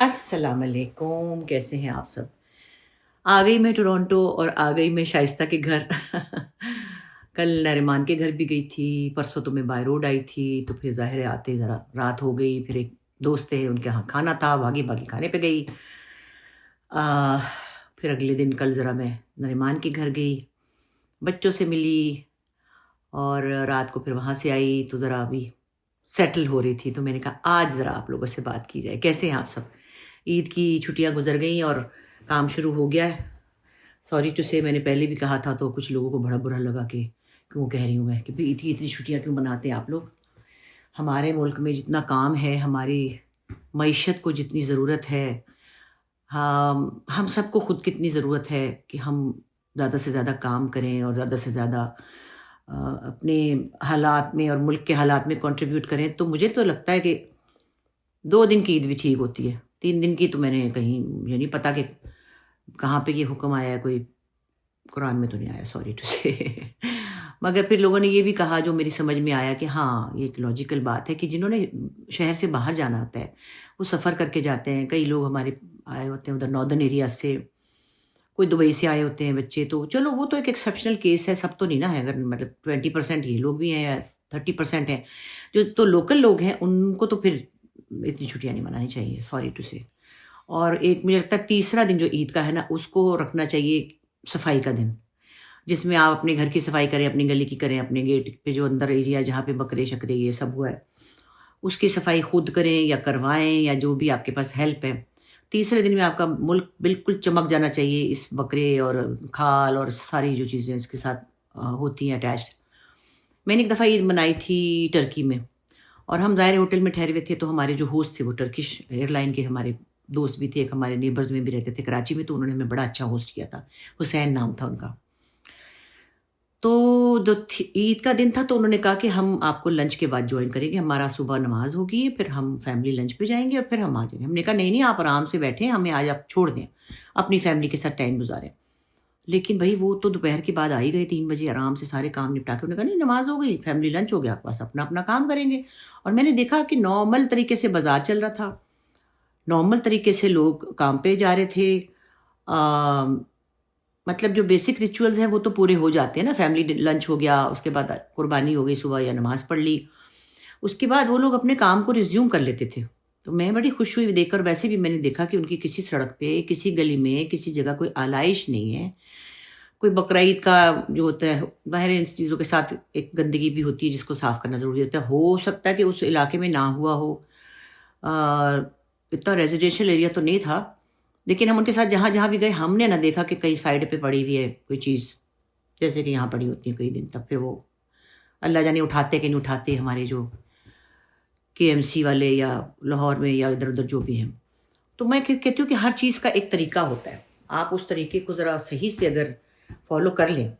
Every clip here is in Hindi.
अस्सलाम वालेकुम, कैसे हैं आप सब? आ गई मैं टोरंटो और आ गई मैं शाइस्ता के घर। कल नरिमान के घर भी गई थी, परसों तो मैं बाय रोड आई थी, तो फिर ज़ाहिर है आते ज़रा रात हो गई। फिर एक दोस्त है, उनके यहाँ खाना था, भागी-भागी खाने पे गई। अ, फिर अगले दिन कल ज़रा मैं नरिमान के घर गई, बच्चों से मिली और रात को फिर वहाँ से आई, तो ज़रा अभी सेटल हो रही थी, तो मैंने कहा आज ज़रा आप लोगों से बात की जाए। कैसे हैं आप सब? ईद की छुट्टियाँ गुज़र गई और काम शुरू हो गया है। सॉरी टू से, मैंने पहले भी कहा था तो कुछ लोगों को बड़ा बुरा लगा कि क्यों कह रही हूँ मैं कि भई ईद की इतनी छुट्टियाँ क्यों मनाते हैं आप लोग? हमारे मुल्क में जितना काम है, हमारी मईशत को जितनी ज़रूरत है, हम सबको खुद कितनी ज़रूरत है कि हम ज़्यादा से ज़्यादा काम करें और ज़्यादा से ज़्यादा अपने हालात में और मुल्क के हालात में कंट्रीब्यूट करें। तो मुझे तो लगता है कि 2 दिन की ईद भी ठीक होती है। 3 दिन की तो मैंने कहीं ये नहीं पता कि कहाँ पे ये हुक्म आया है, कोई कुरान में तो नहीं आया, सॉरी टू से। मगर फिर लोगों ने ये भी कहा जो मेरी समझ में आया कि हाँ, ये एक लॉजिकल बात है कि जिन्होंने शहर से बाहर जाना होता है, वो सफ़र करके जाते हैं। कई लोग हमारे आए होते हैं उधर नॉर्दर्न एरिया से, कोई दुबई से आए होते हैं बच्चे, तो चलो वो तो एक एक्सेप्शनल केस है, सब तो नहीं ना है। अगर मतलब 20% ये लोग भी हैं या 30% हैं, जो तो लोकल लोग हैं, उनको तो फिर इतनी छुट्टियाँ नहीं मनानी चाहिए, सॉरी टू से। और एक मुझे लगता है तीसरा दिन जो ईद का है ना, उसको रखना चाहिए सफाई का दिन, जिसमें आप अपने घर की सफाई करें, अपनी गली की करें, अपने गेट पे जो अंदर एरिया जहाँ पे बकरे-शकरे ये सब हुआ है, उसकी सफाई खुद करें या करवाएँ या जो भी आपके पास हेल्प है। तीसरे दिन में आपका मुल्क बिल्कुल चमक जाना चाहिए इस बकरे और खाल और सारी जो चीज़ें इसके साथ होती हैं अटैच्ड। मैंने एक दफ़ा ईद मनाई थी टर्की में और हम ज़ाहिर है होटल में ठहरे हुए थे, तो हमारे जो होस्ट थे वो टर्किश एयरलाइन के हमारे दोस्त भी थे, एक हमारे नेबर्स में भी रहते थे कराची में, तो उन्होंने हमें बड़ा अच्छा होस्ट किया था। हुसैन नाम था उनका। तो जो ईद का दिन था तो उन्होंने कहा कि हम आपको लंच के बाद जॉइन करेंगे, हमारा सुबह नमाज़ होगी, फिर हम फैमिली लंच पे जाएँगे और फिर हम आ जाएँगे। हमने कहा नहीं-नहीं, आप आराम से बैठें, हमें आज आप छोड़ दें, अपनी फैमिली के साथ टाइम गुज़ारें। लेकिन भई वो तो दोपहर के बाद आ ही गए 3 बजे, आराम से सारे काम निपटा के। उन्होंने कहा नहीं, नमाज़ हो गई, फैमिली लंच हो गया, बस अपना-अपना काम करेंगे। और मैंने देखा कि नॉर्मल तरीके से बाज़ार चल रहा था, नॉर्मल तरीके से लोग काम पे जा रहे थे। मतलब जो बेसिक रिचुअल्स हैं वो तो पूरे हो जाते हैं ना, फैमिली लंच हो गया, उसके बाद कुर्बानी हो गई सुबह या नमाज़ पढ़ ली। उसके बाद वो लोग अपने काम को रिज़्यूम कर लेते थे। तो मैं बड़ी खुश हुई देखकर। वैसे भी मैंने देखा कि उनकी किसी सड़क पे, किसी गली में, किसी जगह कोई आलाइश नहीं है। कोई बकरा ईद का जो होता है, ज़ाहिर है इन चीज़ों के साथ एक गंदगी भी होती है जिसको साफ़ करना ज़रूरी होता है। हो सकता है कि उस इलाके में ना हुआ हो। अ, इतना रेज़िडेंशियल एरिया तो नहीं था, लेकिन हम उनके साथ जहाँ-जहाँ भी गए, हमने ना देखा कि कहीं साइड पे पड़ी हुई है कोई चीज़, जैसे कि यहाँ पड़ी होती है कई दिन तक। फिर वो अल्लाह जाने उठाते कि नहीं उठाते हमारे जो केएमसी वाले या लाहौर में या इधर-उधर जो भी हैं। तो मैं कहती हूँ कि हर चीज़ का एक तरीका होता है। आप उस तरीके को ज़रा सही से अगर फ़ॉलो कर लें,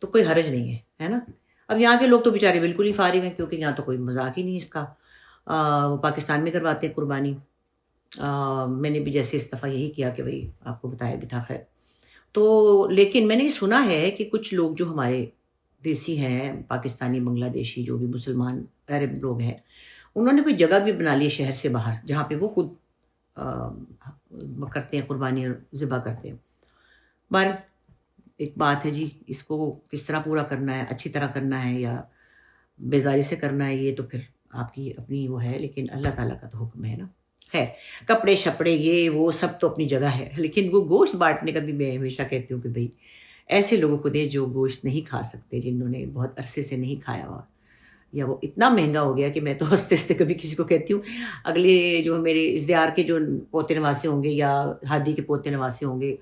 तो कोई हर्ज नहीं है, है ना? अब यहाँ के लोग तो बेचारे बिल्कुल ही फ़ारिग हैं, क्योंकि यहाँ तो कोई मज़ाक ही नहीं है इसका। वो पाकिस्तान में करवाते हैं कुर्बानी। मैंने भी जैसे इस दफ़ा यही किया कि भई आपको बताया भी था खैर। तो लेकिन मैंने ये सुना है कि कुछ लोग जो हमारे देसी हैं, पाकिस्तानी, बांग्लादेशी जो भी मुसलमान अरब लोग हैं, उन्होंने कोई जगह भी बना ली है शहर से बाहर, जहाँ पे वो खुद अ, करते हैं कुर्बानी और ज़िबा करते हैं। पर एक बात है जी, इसको किस तरह पूरा करना है, अच्छी तरह करना है या बेज़ारी से करना है, ये तो फिर आपकी अपनी वो है, लेकिन अल्लाह ताला का तो हुक्म है ना। खैर, कपड़े-शपड़े ये वो सब तो अपनी जगह है, लेकिन वो गोश्त बाँटने का भी मैं हमेशा कहती हूँ कि भई ऐसे लोगों को दें जो गोश्त नहीं खा सकते, जिन्होंने बहुत अरसे से नहीं खाया हुआ, या वो इतना महँगा हो गया कि मैं तो हँसते-हँसते कभी किसी को कहती हूँ, अगले जो मेरे इज़्दिहार के जो पोते नवासे होंगे या हादी के पोते नवासे होंगे,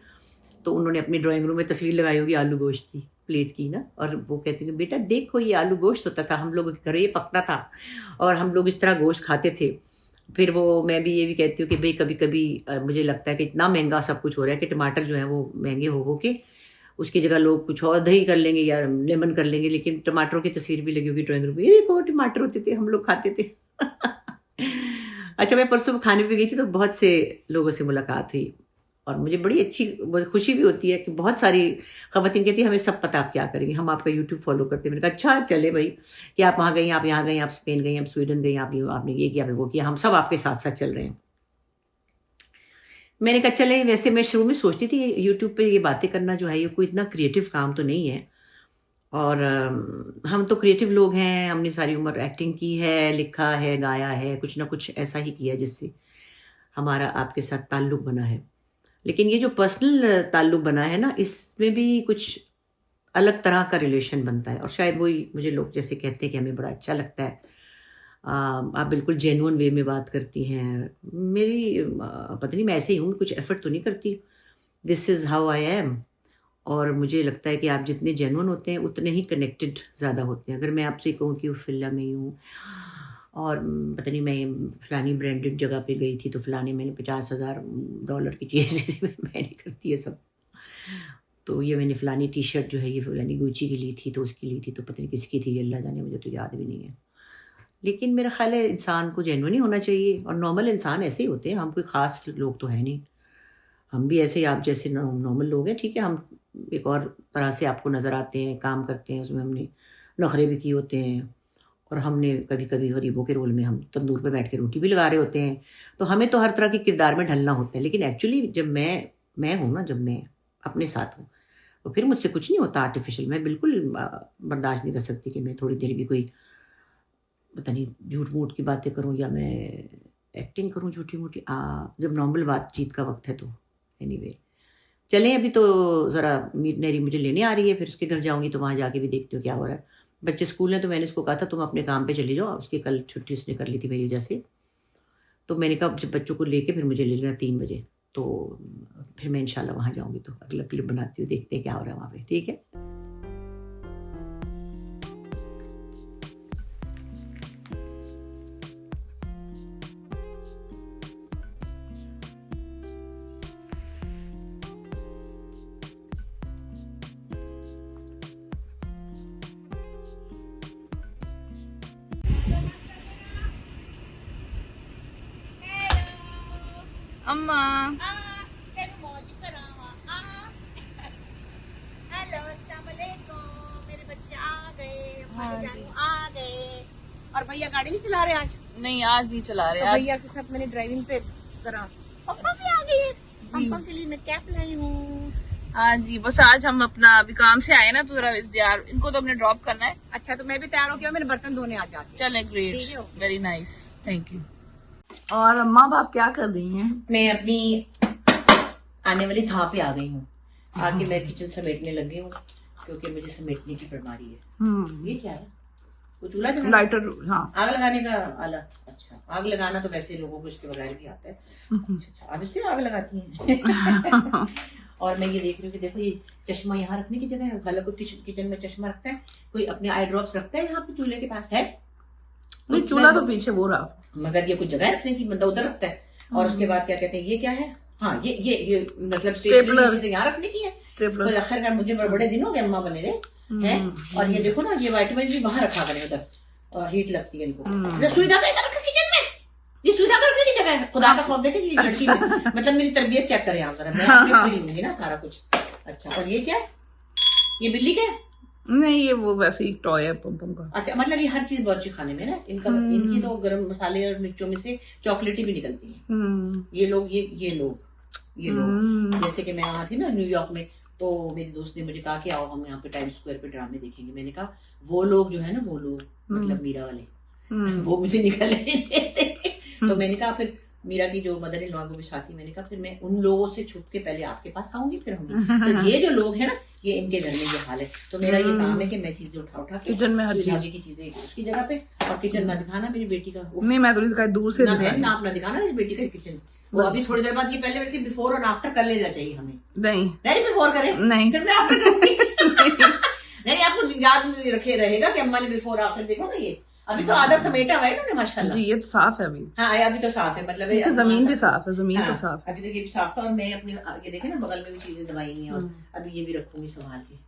तो उन्होंने अपनी ड्राइंग रूम में तस्वीर लगाई होगी आलू गोश्त की, प्लेट की ना, और वो कहते हैं, "बेटा देखो ये आलू गोश्त होता था, हम लोगों के घर ये पकता था और हम लोग इस तरह गोश्त खाते थे।" फिर वो मैं भी ये भी कहती हूँ कि भई कभी-कभी मुझे लगता है कि इतना महँगा सब कुछ हो रहा है कि टमाटर जो हैं वो महँगे हो के उसकी जगह लोग कुछ और दही कर लेंगे या लेमन कर लेंगे, लेकिन टमाटरों की तस्वीर भी लगी होगी ड्राइंग रूम में, "ये देखो टमाटर होते थे, हम लोग खाते थे।" अच्छा, मैं परसों खाने पे गई थी तो बहुत से लोगों से मुलाकात हुई और मुझे बड़ी अच्छी खुशी भी होती है कि बहुत सारी ख़वातीन कहती हैं, "हमें सब पता आप क्या करेंगी, हम आपका यूट्यूब फ़ॉलो करते हैं।" मैंने कहा, "अच्छा चले भई कि आप वहाँ गई, आप यहाँ गई, आप स्पेन गई, आप स्वीडन गई, आप ये आपने ये किया, आपने वो किया, हम सब आपके साथ-साथ चल रहे हैं।" मैंने कहा चले, वैसे मैं शुरू में सोचती थी यूट्यूब पे ये बातें करना जो है ये कोई इतना क्रिएटिव काम तो नहीं है, और हम तो क्रिएटिव लोग हैं, हमने सारी उम्र एक्टिंग की है, लिखा है, गाया है, कुछ ना कुछ ऐसा ही किया जिससे हमारा आपके साथ ताल्लुक बना है। लेकिन ये जो पर्सनल ताल्लुक बना है ना, इसमें भी कुछ अलग तरह का रिलेशन बनता है, और शायद वही मुझे लोग जैसे कहते हैं कि हमें बड़ा अच्छा लगता है, आप बिल्कुल जेन्युइन वे में बात करती हैं। मेरी पता नहीं, मैं ऐसे ही हूँ, कुछ एफर्ट तो नहीं करती, this is how I am. और मुझे लगता है कि आप जितने जेन्युइन होते हैं उतने ही कनेक्टेड ज़्यादा होते हैं। अगर मैं आपसे कहूँ कि वो फिल्म में ही हूँ और पता नहीं मैं फ़लानी ब्रांडेड जगह पे गई थी तो फ़लाने मैंने $50,000 की चीज़ मैं नहीं करती ये सब। तो ये मैंने फ़लानी टी शर्ट जो है ये फ़लानी गुची की ली थी, तो उसकी ली थी, तो पता नहीं किसकी थी, अल्लाह जाने, मुझे तो याद भी नहीं है। लेकिन मेरा ख़्याल है इंसान को जेन्युइन ही होना चाहिए, और नॉर्मल इंसान ऐसे ही होते हैं, हम कोई ख़ास लोग तो हैं नहीं। हम भी ऐसे ही आप जैसे नॉर्मल लोग हैं, ठीक है, हम एक और तरह से आपको नज़र आते हैं, काम करते हैं, उसमें हमने नखरे भी किए होते हैं, और हमने कभी-कभी गरीबों के रोल में हम तंदूर पे बैठ के रोटी भी लगा रहे होते हैं। तो हमें तो हर तरह के किरदार में ढलना होता है, लेकिन एक्चुअली जब मैं हूँ ना, जब मैं अपने साथ हूँ, तो फिर मुझसे कुछ नहीं होता आर्टिफ़िशियल। मैं बिल्कुल बर्दाश्त नहीं कर सकती कि मैं थोड़ी देर भी कोई पता नहीं झूठ-मूठ की बातें करूँ या मैं एक्टिंग करूँ झूठी-मूठी, जब नॉर्मल बातचीत का वक़्त है तो। एनीवे, चलें, अभी तो ज़रा नेरी मुझे लेने आ रही है, फिर उसके घर जाऊँगी तो वहाँ जाके भी देखती हूँ क्या हो रहा है। बच्चे स्कूल हैं तो मैंने उसको कहा था तुम अपने काम पे चली जाओ, उसकी कल छुट्टी उसने कर ली थी मेरी वजह से। तो मैंने कहा जब बच्चों को लेके फिर मुझे ले लेना 3 बजे, तो फिर मैं इंशाल्लाह वहाँ जाऊँगी तो अगला क्लिप बनाती हूँ, देखते हैं क्या हो रहा है वहाँ पे, ठीक है? अम्मा हेलो, अस्सलाम वालेकुम। मेरे बच्चे आ गए, हाँ हमारे जी। जानू आ गए। और भैया गाड़ी नहीं चला रहे आज, नहीं आज नहीं चला रहे तो आज। भैया के साथ मैंने ड्राइविंग पे करा। पापा भी आ गए, जी। पापा के लिए मैं कैप लाई हूँ। हाँ जी, बस आज हम अपना अभी काम से आए ना तो जरा यार इनको तो हमने ड्रॉप करना है। अच्छा, तो मैं भी तैयार हो गया, मैंने बर्तन धोने आज जाके। चले, ठीक ग्रेट, है, okay. Very nice, thank you. और अम्मा आप क्या कर रही हैं? मैं अपनी आने वाली थाह पे आ गई हूँ, आके मैं किचन समेटने लगी हूँ, क्योंकि मुझे समेटने की बीमारी है। ये क्या है? वो चूल्हा जला लाइटर, हाँ। आग लगाने का आला? अच्छा, आग लगाना तो वैसे लोगों को इसके बगैर भी आता है। अच्छा, आप इससे आग लगाती हैं? और मैं ये देख रही हूँ कि देखो ये चश्मा यहाँ रखने की जगह है, हालांकि किचन में चश्मा रखता है, कोई अपने आई ड्रॉप्स रखता है यहाँ पे चूल्हे के पास है? नहीं, चूल्हा तो पीछे वो रहा, मगर ये कुछ जगह रखने की, बंदा उधर रखता है। और उसके बाद क्या कहते हैं, ये क्या है? हाँ, ये मतलब स्टेपलर चीजें यहाँ रखने की है। तो आखिरकार मुझे बड़े दिन हो गए अम्मा बने रहे हैं। और ये देखो ना, ये वाइटमिन भी बाहर रखा करें, उधर हीट लगती है इनको। सुई धागा इधर रखा किचन में, ये सुई धागा रखने की जगह है। खुदा का खौफ देखे कि लड़की में मतलब मेरी तरबियत चेक करें आप जरा, मैं अपने लूंगी ना सारा कुछ। अच्छा, और ये क्या है? ये बिल्ली क्या है? नहीं ये वो वैसे ही टॉय है पम का। अच्छा, मतलब ये हर चीज बावर्ची खाने में ना इनका, इनकी तो गरम मसाले और मिर्चों में से चॉकलेटी भी निकलती है। ये लोग जैसे कि मैं वहां थी ना न्यूयॉर्क में, तो मेरी दोस्त ने मुझे कहा कि आओ हम यहाँ पे टाइम्स स्क्वायर पे ड्रामे देखेंगे। मैंने कहा वो लोग जो है ना, वो लोग मतलब मीरा वाले, वो मुझे निकल नहीं देते। तो मैंने कहा फिर मीरा की जो मदर इन लॉ को बिठाती, मैंने कहा फिर मैं उन लोगों से छुप के पहले आपके पास आऊंगी, फिर होंगी। तो ये जो लोग हैं ना, ये इनके घर में ये हाल है। तो मेरा ये काम है कि मैं चीजें उठा के किचन में हर चीज की चीजें उसकी जगह पे, और किचन ना दिखाना मेरी बेटी का। नहीं मैं तो दिखाई दूर से ना बहन, ना अपना दिखाना मेरी बेटी का किचन। वो अभी थोड़ी देर बाद, ये पहले वैसे बिफोर और आफ्टर कर लेना चाहिए हमें। नहीं बिफोर करें, नहीं फिर मैं आफ्टर करूंगी। नहीं, आपको याद रखे रहेगा कि अम्मा ने बिफोर आफ्टर देखो ना। ये अभी तो आधा समेटा हुआ है ना माशाल्लाह जी, ये तो साफ है अभी। हाँ, अभी तो साफ है, मतलब जमीन भी साफ है, जमीन तो हाँ, साफ है। अभी तो ये भी साफ था। और मैं अपने ये देखे ना बगल में भी चीजें दवाई हैं, और अभी ये भी रखूंगी संभाल के।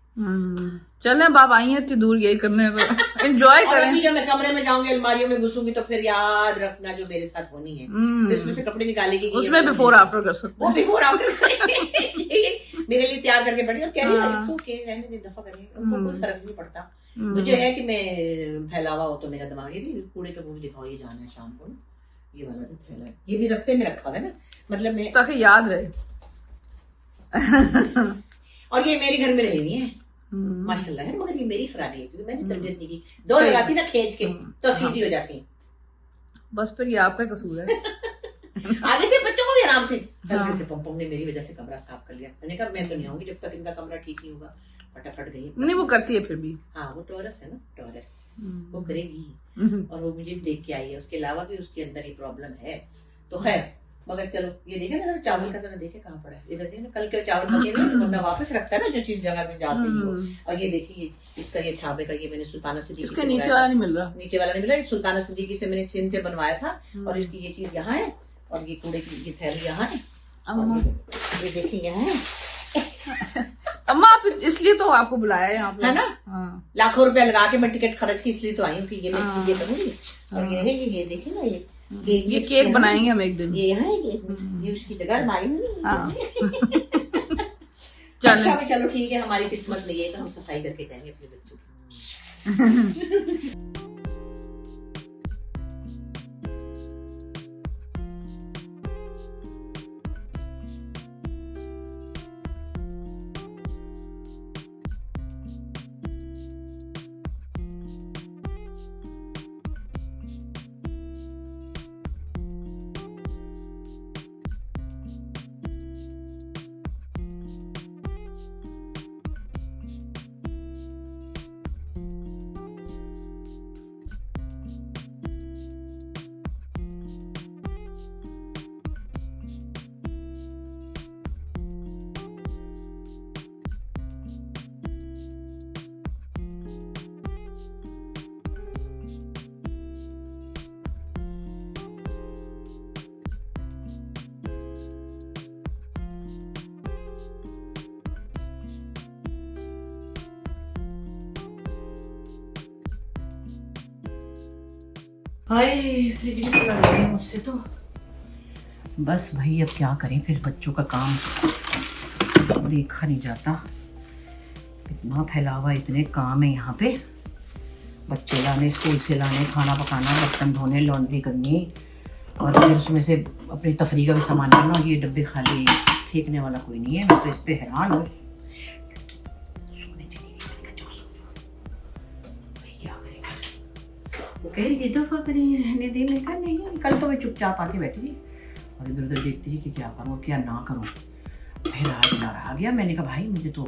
चले बाप आई है इतनी दूर यही करने को, एंजॉय और करें। अभी जब मैं कमरे में जाऊंगी, अलमारियों में घुसूंगी, तो फिर याद रखना जो मेरे साथ होनी है, फिर उसमें से कपड़े निकालेगी, उसमें बिफोर आफ्टर कर सकते वो बिफोर आफ्टर मेरे लिए तैयार करके बैठी और कह रही है इट्स ओके, रहने दे, दफा करें, उनको कोई फर्क नहीं पड़ता। मुझे है कि मैं फैलावा हो तो मेरा दिमाग, ये कूड़े के मुंह दिखाओ, ये जाना है शाम को ना, ये वाला जो थैला है ये भी रास्ते में रखा हुआ है ना, मतलब मैं ताकि याद रहे। और ये मेरे घर में रही हुई है माशाल्लाह है, मगर ये मेरी खराबी है क्योंकि मैंने तरबियत नहीं की। दो लगाती ना खींच के तो सीधी हो जाती। बस फिर ये आपका कसूर है। आगे से बच्चों को भी आराम से हल्के से पम ने मेरी वजह से कमरा साफ कर लिया। मैंने कहा मैं तो नहीं आऊंगी जब तक इनका कमरा ठीक नहीं होगा। फटाफट गई। नहीं वो करती है फिर भी। हाँ वो टॉरस है ना, टॉरस वो करेगी। और वो मुझे भी देख के आई है, उसके अलावा भी उसके अंदर ये प्रॉब्लम है। तो खैर मगर चलो ये देखे ना, चावल का जरा देखे कहाँ पड़ा है, इधर देखे ना, कल के चावल पके हुए तो बंदा वापस रखता है ना जो चीज जगह से जा सही हो। और ये देखिए इसका ये छाबे का, ये मैंने सुल्ताना सिद्दीकी इसका से नीचे वाला नहीं मिल रहा, नीचे वाला नहीं मिला, ये सुल्ताना सिद्दीकी से मैंने चीन से बनवाया था। और इसकी ये चीज यहाँ है और ये कूड़े की ये थैली यहाँ है। ये देखिए यहाँ है। अम्मा आप इसलिए तो आपको बुलाया है यहाँ पे, है ना। हाँ। लाखों रुपया लगा के मैं टिकट खर्च की इसलिए तो आई हूँ कि ये मैं ये करूंगी। और ये है ये देखिए ना, ये केक बनाएंगे हम एक दिन। ये यहाँ है ये उसकी जगह हमारी। चलो चलो ठीक है, हमारी किस्मत में ये है तो हम सफाई करके जाएंगे अपने बच्चों की। हाय फ्रिज भी चला गया है मुझसे तो। बस भाई अब क्या करें, फिर बच्चों का काम देखा नहीं जाता, इतना फैला हुआ, इतने काम है यहाँ पे। बच्चे लाने, स्कूल से लाने, खाना पकाना, बर्तन धोने, लॉन्ड्री करनी और फिर उसमें से अपनी तफरी का भी सामान करना। ये डब्बे खाली फेंकने वाला कोई नहीं है, मैं तो इस पर हैरान हूँ। वो कह रही थी दफा करिए रहने दे, मैं कहा नहीं। कल तो मैं चुपचाप आके बैठी थी और इधर उधर देखती थी कि क्या करूँ क्या ना करूँ। फिर आज ना रहा गया, मैंने कहा भाई मुझे तो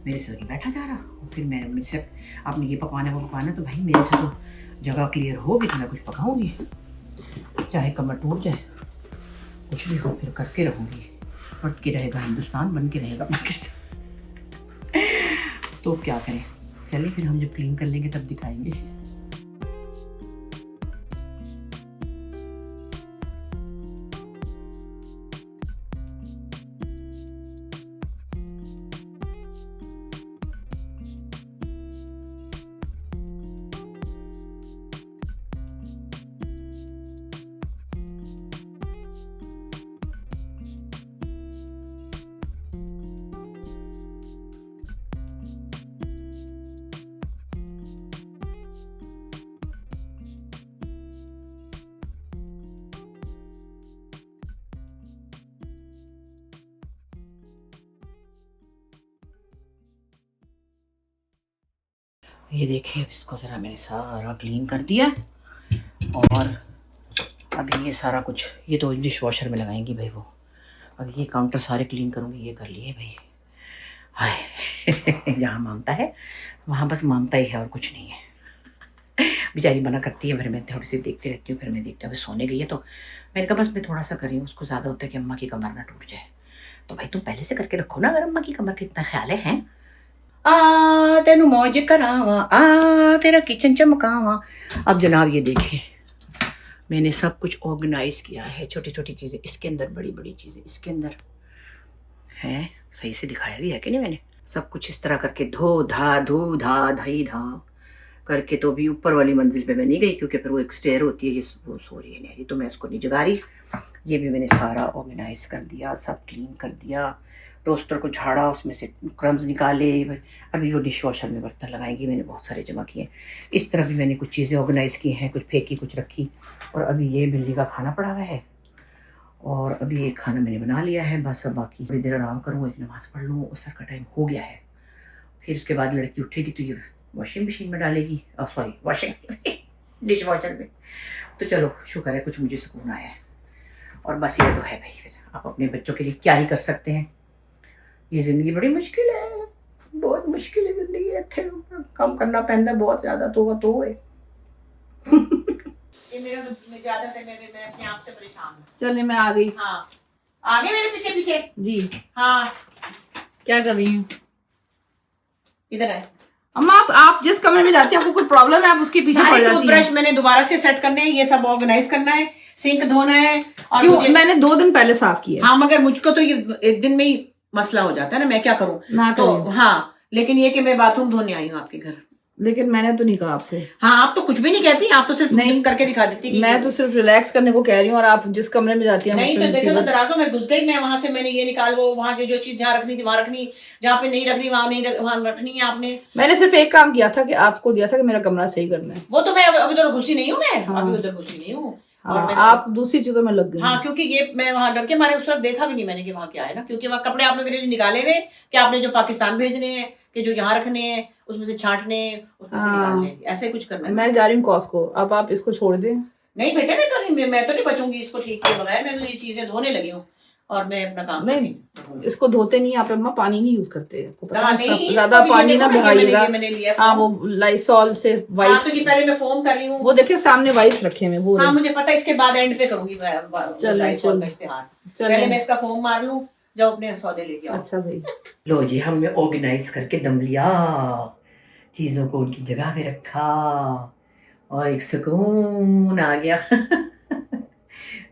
मेरे से नहीं बैठा जा रहा। और फिर मैंने मुझसे आपने ये पकवाना वो पकवाना, तो भाई मेरे से तो जगह क्लियर होगी तो मैं कुछ पकाऊँगी, चाहे कमर टूट जाए कुछ भी हो, फिर करके रहूँगी। बट के रहेगा हिंदुस्तान, बन के रहेगा पाकिस्तान। तो क्या करें, चलिए फिर हम जब क्लीन कर लेंगे तब दिखाएंगे। ये देखिए अब इसको ज़रा मैंने सारा क्लीन कर दिया। और अभी ये सारा कुछ ये तो डिश वॉशर में लगाएंगी भाई वो। अब ये काउंटर सारे क्लीन करूँगी, ये कर लिए भाई। हाय जहाँ ममता है वहाँ बस ममता ही है और कुछ नहीं है। बेचारी मना करती है, फिर मैं थोड़ी सी देखती रहती हूँ, फिर मैं देखती हूँ सोने गई है तो मैंने कहा बस मैं थोड़ा सा करी हूँ, उसको ज़्यादा होता है कि अम्मा की कमर ना टूट जाए। तो भाई तुम पहले से करके रखो ना, अगर अम्मा की कमर का इतना ख्याल है। आ तेनू मौज करावा, आ तेरा किचन चमकावा। अब जनाब ये देखिए मैंने सब कुछ ऑर्गेनाइज किया है, छोटी छोटी चीज़ें इसके अंदर, बड़ी बड़ी चीज़ें इसके अंदर है। सही से दिखाया भी है कि नहीं मैंने? सब कुछ इस तरह करके धो धा धई धा करके। तो भी ऊपर वाली मंजिल पे मैं नहीं गई क्योंकि फिर वो एक स्टेयर होती है, ये वो सो रही है नहरी, तो मैं इसको नहीं जगा रही। ये भी मैंने सारा ऑर्गेनाइज कर दिया, सब क्लीन कर दिया। टोस्टर को झाड़ा, उसमें से क्रम्स निकाले। अभी वो डिश वॉशर में बर्तन लगाएंगी, मैंने बहुत सारे जमा किए। इस तरफ भी मैंने कुछ चीज़ें ऑर्गेनाइज़ की हैं, कुछ फेंकी कुछ रखी। और अभी ये बिल्ली का खाना पड़ा हुआ है और अभी एक खाना मैंने बना लिया है। बस अब बाकी थोड़ी देर आराम करूँ, एक नमाज़ पढ़ लूँ, असर का टाइम हो गया है। फिर उसके बाद लड़की उठेगी तो ये वॉशिंग मशीन में डालेगी, सॉरी वॉशिंग डिश वॉशर में। तो चलो शुक्र है कुछ मुझे सुकून आया है। और बस ये तो है भाई, फिर आप अपने बच्चों के लिए क्या ही कर सकते हैं। ये ज़िंदगी बड़ी मुश्किल है, बहुत मुश्किल है ज़िंदगी। इतने काम करना पैंदा बहुत ज़्यादा, तो है। ये मेरा मुझे आदत है, मैं अपने आप से परेशान हूँ। चलिए मैं आ गई। हाँ आगे मेरे पीछे पीछे जी हाँ। क्या कर रही हूँ? इधर है अम्मा, आप जिस कमरे में जाती हैं आपको कोई प्रॉब्लम है, आप उसके पीछे पड़ जाती हैं। टूथब्रश मैंने दोबारा से सेट करने हैं, ये सब ऑर्गेनाइज करना है, सिंक धोना है। और क्यों? मैंने 2 दिन पहले साफ किया। हाँ मगर मुझको तो ये एक दिन में ही मसला हो जाता है ना, मैं क्या करूँ। ना तो करें। हाँ, लेकिन ये कि मैं बाथरूम धोने आई हूँ आपके घर। लेकिन मैंने तो नहीं कहा आपसे। हाँ आप तो कुछ भी नहीं कहती, आप तो सिर्फ नहीं करके दिखा देती कि मैं तो सिर्फ रिलैक्स करने को कह रही हूँ, और आप जिस कमरे में जाती हैं नहीं। तो देखो तो दराजों में घुस गई मैं, वहां से मैंने ये निकाल, वो वहां की जो चीज जहाँ रखनी थी वहां रखनी, जहाँ पे नहीं रखनी वहां नहीं वहां रखनी है आपने। मैंने सिर्फ एक काम किया था कि आपको दिया था कि मेरा कमरा सही करना है। वो तो मैं अभी उधर घुसी नहीं हूँ, मैं अभी उधर घुसी नहीं हूँ। और आप दूसरी चीजों में लग गई। हाँ क्योंकि ये मैं वहां डर के मारे उस तरफ देखा भी नहीं मैंने कि वहां क्या है ना, क्योंकि वहां कपड़े आपने मेरे लिए निकाले हुए कि आपने जो पाकिस्तान भेजने हैं, कि जो यहाँ रखने हैं उसमें से छांटने, उसमें से निकालने, ऐसे कुछ करना है। मैं जा रही हूँ कॉस्को, अब आप इसको छोड़ दें। नहीं बेटे मैं तो नहीं बचूंगी इसको ठीक किए बगैर। मैं तो ये चीजें धोने लगी हूँ और मैं अपना काम नहीं इसको धोते नहीं आप अम्मा, पानी नहीं यूज करते। ज्यादा पानी ना बहाइएगा। हाँ वो लाइसॉल से वाइप्स। तो पहले मैं फोम कर रही हूँ, वो देखे सामने वाइप्स रखे हैं वो। हाँ मुझे पता है, इसके बाद एंड पे करूंगी इश्तेहार। पहले मैं इसका फोम मार लूँ, जाओ अपने सौदे लेके आओ। अच्छा भाई लो जी, हमने ऑर्गेनाइज करके दम लिया, चीजों को उनकी जगह पे रखा और एक सुकून आ गया।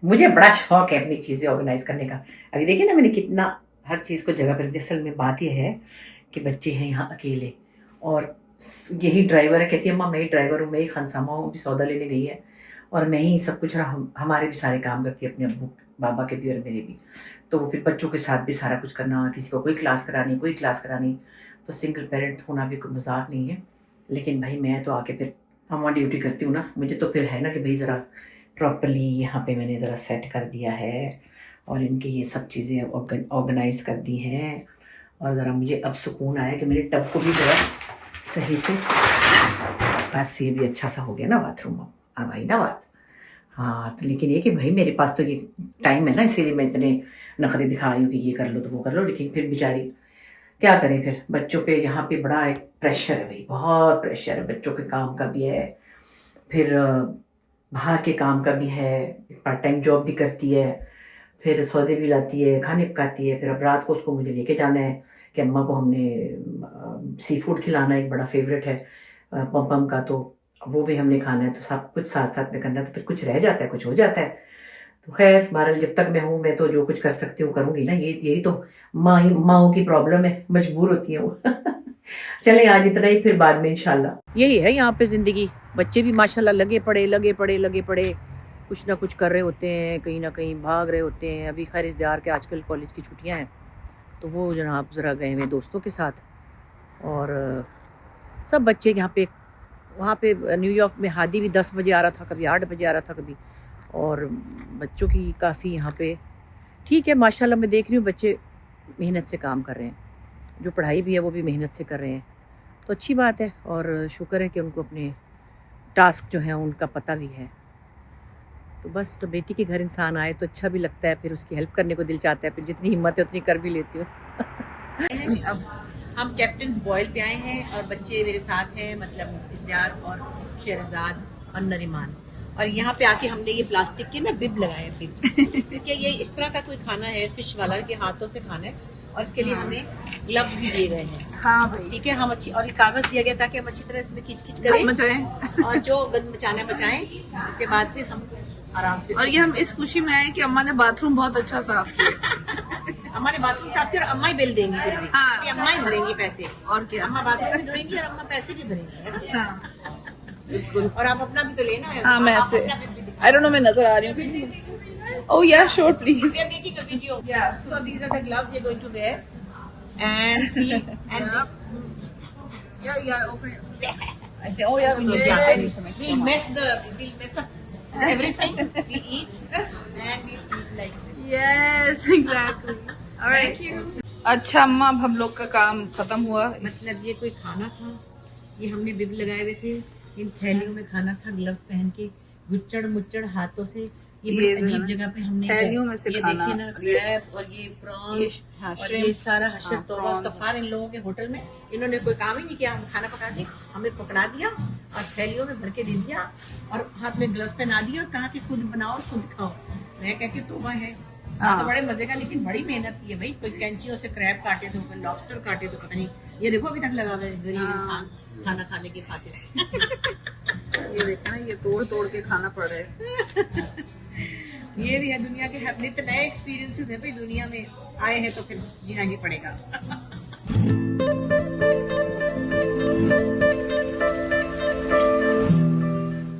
मुझे बड़ा शौक है अपनी चीज़ें ऑर्गेनाइज करने का। अभी देखिए ना मैंने कितना हर चीज़ को जगह पर। असल में बात यह है कि बच्चे हैं यहाँ अकेले और यही ड्राइवर है, कहती है अम्मा मैं ही ड्राइवर हूँ, मैं ही खानसामा हूँ, अभी सौदा लेने गई है और मैं ही सब कुछ, हमारे भी सारे काम करती है, अपने अब्बू बाबा के भी और मेरे भी। तो फिर बच्चों के साथ भी सारा कुछ करना, किसी को कोई क्लास करानी, तो सिंगल पेरेंट होना भी कोई मजाक नहीं है। लेकिन भाई मैं तो आके फिर अम्मा ड्यूटी करती हूँ ना, मुझे तो फिर है ना कि भाई ज़रा प्रॉपरली यहाँ पे मैंने ज़रा सेट कर दिया है और इनकी ये सब चीज़ें ऑर्गेनाइज कर दी हैं। और ज़रा मुझे अब सुकून आया कि मेरे टब को भी ज़रा सही से, बस ये भी अच्छा सा हो गया ना बाथरूम, अब आई ना बात। हाँ तो लेकिन ये कि भाई मेरे पास तो ये टाइम है ना, इसीलिए मैं इतने नखरे दिखा रही हूँ कि ये कर लो तो वो कर लो। लेकिन फिर बेचारी क्या करें, फिर बच्चों पे यहाँ पे बड़ा एक प्रेशर है भाई, बहुत प्रेशर है। बच्चों के काम का भी है, फिर बाहर के काम का भी है, पार्ट टाइम जॉब भी करती है, फिर सौदे भी लाती है, खाने पकाती है। फिर अब रात को उसको मुझे लेके जाना है कि अम्मा को हमने सी फूड खिलाना, एक बड़ा फेवरेट है पम का, तो वो भी हमने खाना है। तो सब कुछ साथ साथ में करना है, तो फिर कुछ रह जाता है, कुछ हो जाता है। तो खैर बहरहाल जब तक मैं हूँ मैं तो जो कुछ कर सकती हूँ करूँगी ना, यही तो माँओं की प्रॉब्लम है, मजबूर होती है वो। चलें आज इतना ही, फिर बाद में इंशाल्लाह। यही है यहाँ पे ज़िंदगी। बच्चे भी माशाल्लाह लगे पड़े कुछ ना कुछ कर रहे होते हैं, कहीं ना कहीं भाग रहे होते हैं। अभी खैर इज़्तिहार के आजकल कॉलेज की छुट्टियाँ हैं, तो वो जनाब ज़रा गए हुए दोस्तों के साथ। और सब बच्चे यहाँ पे, वहाँ पे न्यूयॉर्क में हादी भी 10 बजे आ रहा था, कभी 8 बजे आ रहा था कभी। और बच्चों की काफ़ी यहाँ पे ठीक है माशाल्लाह, मैं देख रही हूँ बच्चे मेहनत से काम कर रहे हैं, जो पढ़ाई भी है वो भी मेहनत से कर रहे हैं, तो अच्छी बात है। और शुक्र है कि उनको अपने टास्क जो हैं उनका पता भी है। तो बस बेटी के घर इंसान आए तो अच्छा भी लगता है, फिर उसकी हेल्प करने को दिल चाहता है, फिर जितनी हिम्मत है उतनी कर भी लेती हूँ। अब हम कैप्टन बॉयल पे आए हैं और बच्चे मेरे साथ हैं, मतलब इज़्तिहार और शहरजाद और नरीमान। और यहाँ पे आके हमने ये प्लास्टिक के ना बिब लगाए हैं, बिब, क्योंकि ये इस तरह का कोई खाना है फिश वाला के हाथों से खाना है, और इसके लिए हमें ग्लव्स भी दिए गए हैं। हाँ भाई ठीक है, हम अच्छी, और ये कागज दिया गया ताकि हम अच्छी तरह इसमें खींच करें और जो गंद मचाना बचाएं, उसके बाद से हम आराम से। और ये हम इस खुशी में आए कि अम्मा ने बाथरूम बहुत अच्छा साफ किया। अम्मा ने बाथरूम साफ किया और अम्मा ही बिल देंगी, फिर भी हाँ। अम्मा ही भरेंगी पैसे। और क्या, अम्मा बाथरूम भी धोएंगी और अम्मा पैसे भी भरेंगी, है ना? हाँ बिल्कुल। और आप अपना भी तो लेना है। हाँ मैं ऐसे आई डोंट नो, मैं नजर आ रही हूँ। ओह या sure please. We are making a video. Yeah. So these are the gloves we are going to wear. and see and Yeah, open. oh yeah, we need Yes. Japanese. We'll mess up everything we eat and we'll eat like this. Yes, exactly. Alright. Thank you. अच्छा अम्मा, अब हम लोग का काम खत्म हुआ। मतलब ये कोई खाना था, ये हमने बिब लगाए हुए थे, इन थैलियों में खाना था, ग्लव्स पहन के गुच्चड़ मुच्चड़ हाथों से, ये ये बड़ी जो है अजीब ना, जगह पे हमने थैलियों में से ये खाना, देखिए ना, ये- क्रैब और ये प्रॉन्स हाँ, और shrimp, ये सारा हशर हाँ, तौबा prawns। इस्तगफार इन लोगों के होटल में। इन्होंने कोई काम ही नहीं किया, हम खाना पका के हमें पकड़ा दिया और थैलियों में भर के दे दिया और हाथ में ग्लव्स पहना दिए और कहा कि खुद बनाओ और खुद खाओ। मैं कहती तोबा है, हाँ। तो बड़े मजे का, लेकिन बड़ी मेहनत की है भाई। कोई कैंचियों से क्रैब काटे तो कोई लॉबस्टर काटे तो पता नहीं, ये देखो अभी तक लगा हुआ है गरीब हाँ। इंसान खाना खाने की खातिर। ये देखा ना, ये तोड़ तोड़ के खाना पड़ रहा है। ये भी है दुनिया के हर नित्य नए एक्सपीरियंसेस है भाई, दुनिया में आए हैं तो फिर जीना ही पड़ेगा।